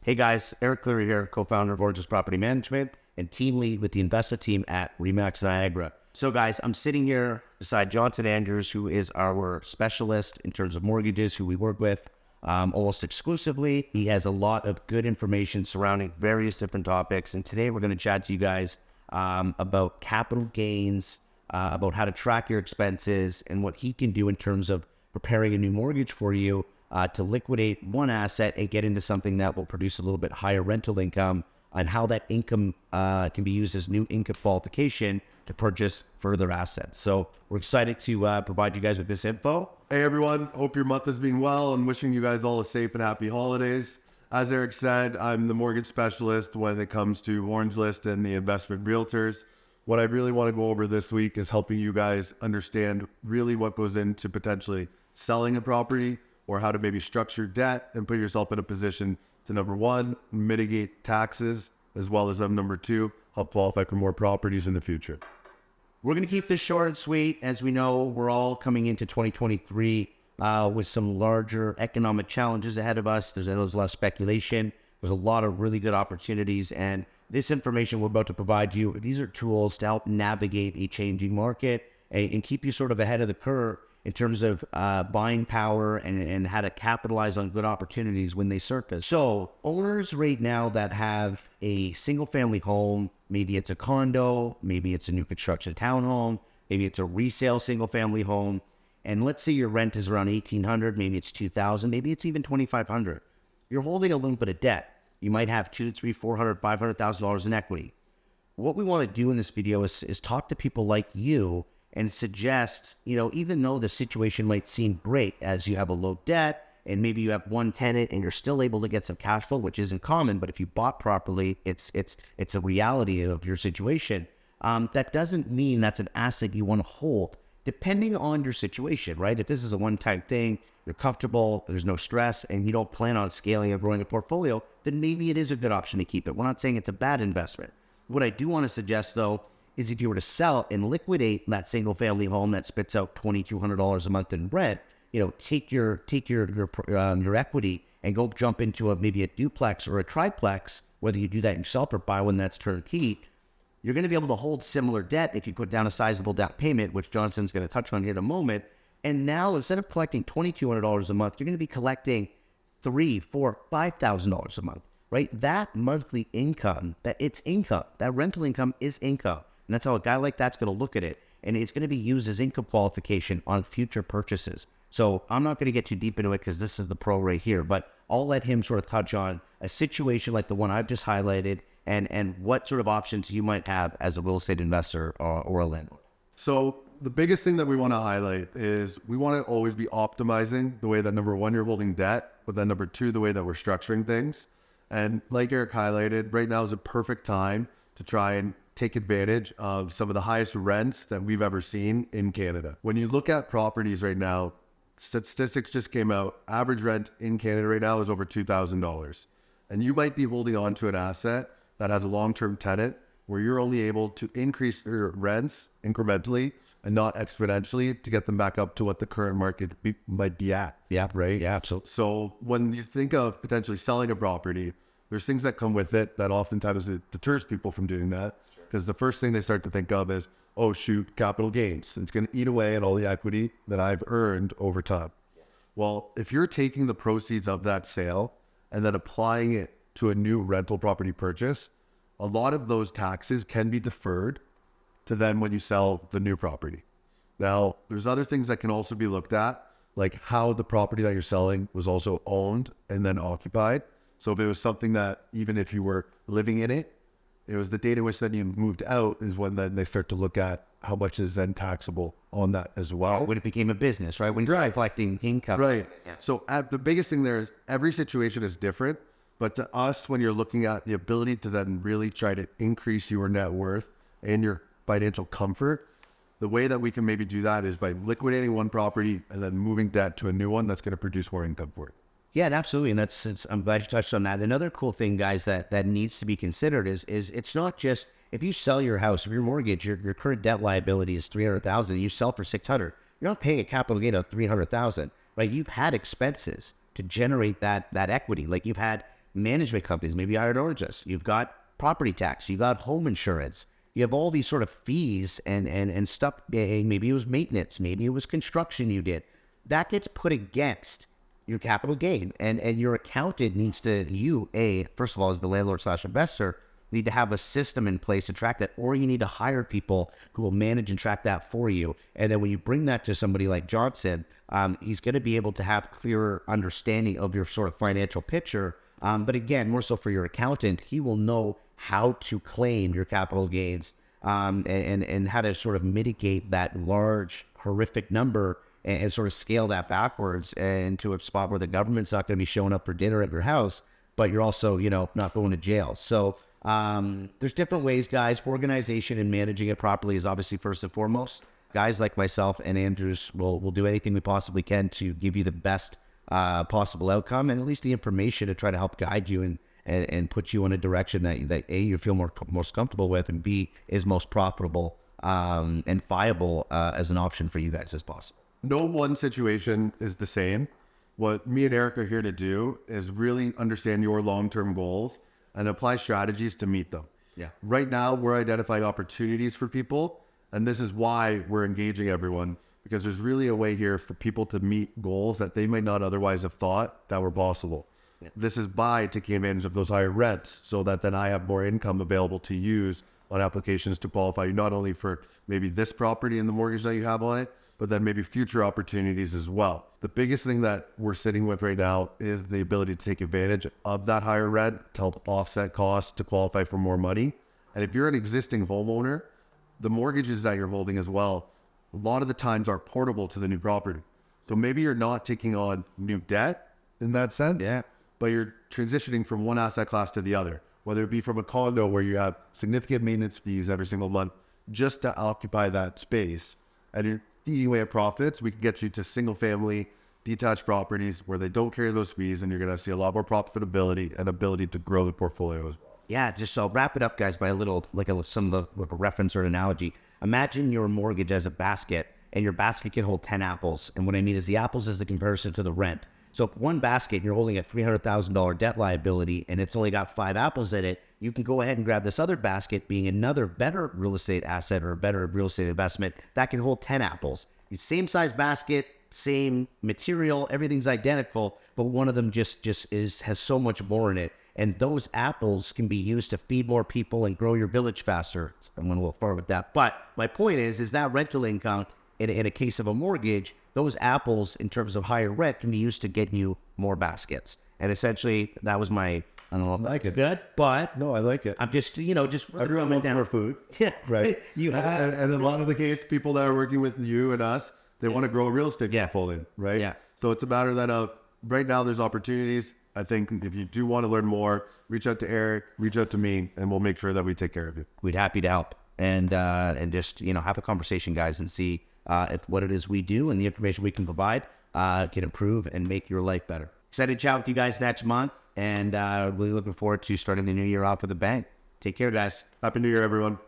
Hey guys, Eric Cleary here, co-founder of Origins Property Management and team lead with the investment team at Remax Niagara. So guys, I'm sitting here beside Johnson Andrews, who is our specialist in terms of mortgages, who we work with almost exclusively. He has a lot of good information surrounding various different topics. And today we're going to chat to you guys about capital gains, about how to track your expenses, and what he can do in terms of preparing a new mortgage for you to liquidate one asset and get into something that will produce a little bit higher rental income, and how that income can be used as new income qualification to purchase further assets. So we're excited to provide you guys with this info. Hey everyone, hope your month has been well and wishing you guys all a safe and happy holidays. As Eric said, I'm the mortgage specialist when it comes to Orange List and the investment realtors. What I really want to go over this week is helping you guys understand really what goes into potentially selling a property, or how to maybe structure debt and put yourself in a position to, number one, mitigate taxes, as well as number two, help qualify for more properties in the future. We're going to keep this short and sweet. As we know, we're all coming into 2023 with some larger economic challenges ahead of us. There's a lot of speculation. There's a lot of really good opportunities. And this information we're about to provide you, these are tools to help navigate a changing market and keep you sort of ahead of the curve in terms of buying power and how to capitalize on good opportunities when they surface. So owners right now that have a single family home, maybe it's a condo, maybe it's a new construction townhome, maybe it's a resale single family home, and let's say your rent is around $1,800, maybe it's $2,000, maybe it's even $2,500. You're holding a little bit of debt. You might have $200,000, $300,000, $400,000, $500,000 in equity. What we want to do in this video is talk to people like you and suggest, even though the situation might seem great as you have a low debt and maybe you have one tenant and you're still able to get some cash flow, which isn't common, but if you bought properly, it's a reality of your situation. That doesn't mean that's an asset you want to hold, depending on your situation, right? If this is a one-time thing, you're comfortable, there's no stress, and you don't plan on scaling or growing a portfolio, then maybe it is a good option to keep it. We're not saying it's a bad investment. What I do want to suggest, though, is if you were to sell and liquidate that single family home that spits out $2,200 a month in rent, take your equity and go jump into maybe a duplex or a triplex, whether you do that yourself or buy one that's turnkey. You're going to be able to hold similar debt if you put down a sizable down payment, which Johnson's going to touch on here in a moment. And now instead of collecting $2,200 a month, you're going to be collecting $3,000, $4,000, $5,000 a month, right? That monthly income, that rental income is income. And that's how a guy like that's going to look at it. And it's going to be used as income qualification on future purchases. So I'm not going to get too deep into it because this is the pro right here, but I'll let him sort of touch on a situation like the one I've just highlighted and what sort of options you might have as a real estate investor or a landlord. So the biggest thing that we want to highlight is we want to always be optimizing the way that, number one, you're holding debt, but then number two, the way that we're structuring things. And like Eric highlighted, right now is a perfect time to try and take advantage of some of the highest rents that we've ever seen in Canada. When you look at properties right now, statistics just came out, average rent in Canada right now is over $2,000. And you might be holding on to an asset that has a long-term tenant where you're only able to increase your rents incrementally and not exponentially to get them back up to what the current market might be at. Yeah, right? Yeah, absolutely. So when you think of potentially selling a property, there's things that come with it that oftentimes it deters people from doing that. Because the first thing they start to think of is, oh shoot, capital gains. It's going to eat away at all the equity that I've earned over time. Well, if you're taking the proceeds of that sale and then applying it to a new rental property purchase, a lot of those taxes can be deferred to then when you sell the new property. Now, there's other things that can also be looked at, like how the property that you're selling was also owned and then occupied. So if it was something that even if you were living in it, it was the date in which then you moved out is when then they start to look at how much is then taxable on that as well. When it became a business, right? When you're collecting income. Right. Yeah. So the biggest thing there is every situation is different. But to us, when you're looking at the ability to then really try to increase your net worth and your financial comfort, the way that we can maybe do that is by liquidating one property and then moving debt to a new one that's going to produce more income for you. Yeah, absolutely. And I'm glad you touched on that. Another cool thing, guys, that needs to be considered is it's not just if you sell your house, if your mortgage, your current debt liability is $300,000, you sell for $600, you're not paying a capital gain of $300,000, right? You've had expenses to generate that equity. Like you've had management companies. Maybe you hired Oranges. You've got property tax. You got home insurance. You have all these sort of fees and stuff. Maybe it was maintenance. Maybe it was construction you did. That gets put against your capital gain. And your accountant needs to, first of all, as the landlord/investor, need to have a system in place to track that, or you need to hire people who will manage and track that for you. And then when you bring that to somebody like Johnson, he's going to be able to have clearer understanding of your sort of financial picture. But again, more so for your accountant, he will know how to claim your capital gains and how to sort of mitigate that large, horrific number and sort of scale that backwards into a spot where the government's not going to be showing up for dinner at your house, but you're also, not going to jail. So there's different ways, guys. Organization and managing it properly is obviously first and foremost. Guys like myself and Andrews will do anything we possibly can to give you the best possible outcome, and at least the information to try to help guide you and put you in a direction that A, you feel most comfortable with, and B, is most profitable and viable as an option for you guys as possible. No one situation is the same. What me and Eric are here to do is really understand your long-term goals and apply strategies to meet them. Yeah. Right now, we're identifying opportunities for people, and this is why we're engaging everyone, because there's really a way here for people to meet goals that they might not otherwise have thought that were possible. Yeah. This is by taking advantage of those higher rents so that then I have more income available to use on applications to qualify you not only for maybe this property and the mortgage that you have on it, but then maybe future opportunities as well. The biggest thing that we're sitting with right now is the ability to take advantage of that higher rent to help offset costs to qualify for more money. And if you're an existing homeowner, the mortgages that you're holding as well, a lot of the times are portable to the new property. So maybe you're not taking on new debt in that sense, but you're transitioning from one asset class to the other, whether it be from a condo where you have significant maintenance fees every single month just to occupy that space, and you're eating away at profits. We can get you to single family detached properties where they don't carry those fees, and you're going to see a lot more profitability and ability to grow the portfolio as well. Yeah, just so wrap it up, guys, by a little, a reference or an analogy. Imagine your mortgage as a basket, and your basket can hold 10 apples. And what I mean is the apples is the comparison to the rent. So if one basket, you're holding a $300,000 debt liability, and it's only got 5 apples in it, you can go ahead and grab this other basket, being another better real estate asset or a better real estate investment that can hold 10 apples. Same size basket, same material, everything's identical, but one of them just has so much more in it. And those apples can be used to feed more people and grow your village faster. I went a little far with that. But my point is that rental income, in a case of a mortgage, those apples, in terms of higher rent, can be used to get you more baskets. And essentially, that was my, I don't know if I like that's it. good, but No, I like it. I'm just, Everyone wants more food. Yeah. Right. You have, and in a lot of the case, people that are working with you and us, they want to grow a real estate portfolio, right? Yeah. So it's a matter that right now there's opportunities. I think if you do want to learn more, reach out to Eric, reach out to me, and we'll make sure that we take care of you. we'd happy to help and just, have a conversation, guys, and see if what it is we do and the information we can provide can improve and make your life better. Excited to chat with you guys next month, and really looking forward to starting the new year off with a bang. Take care, guys. Happy New Year, everyone.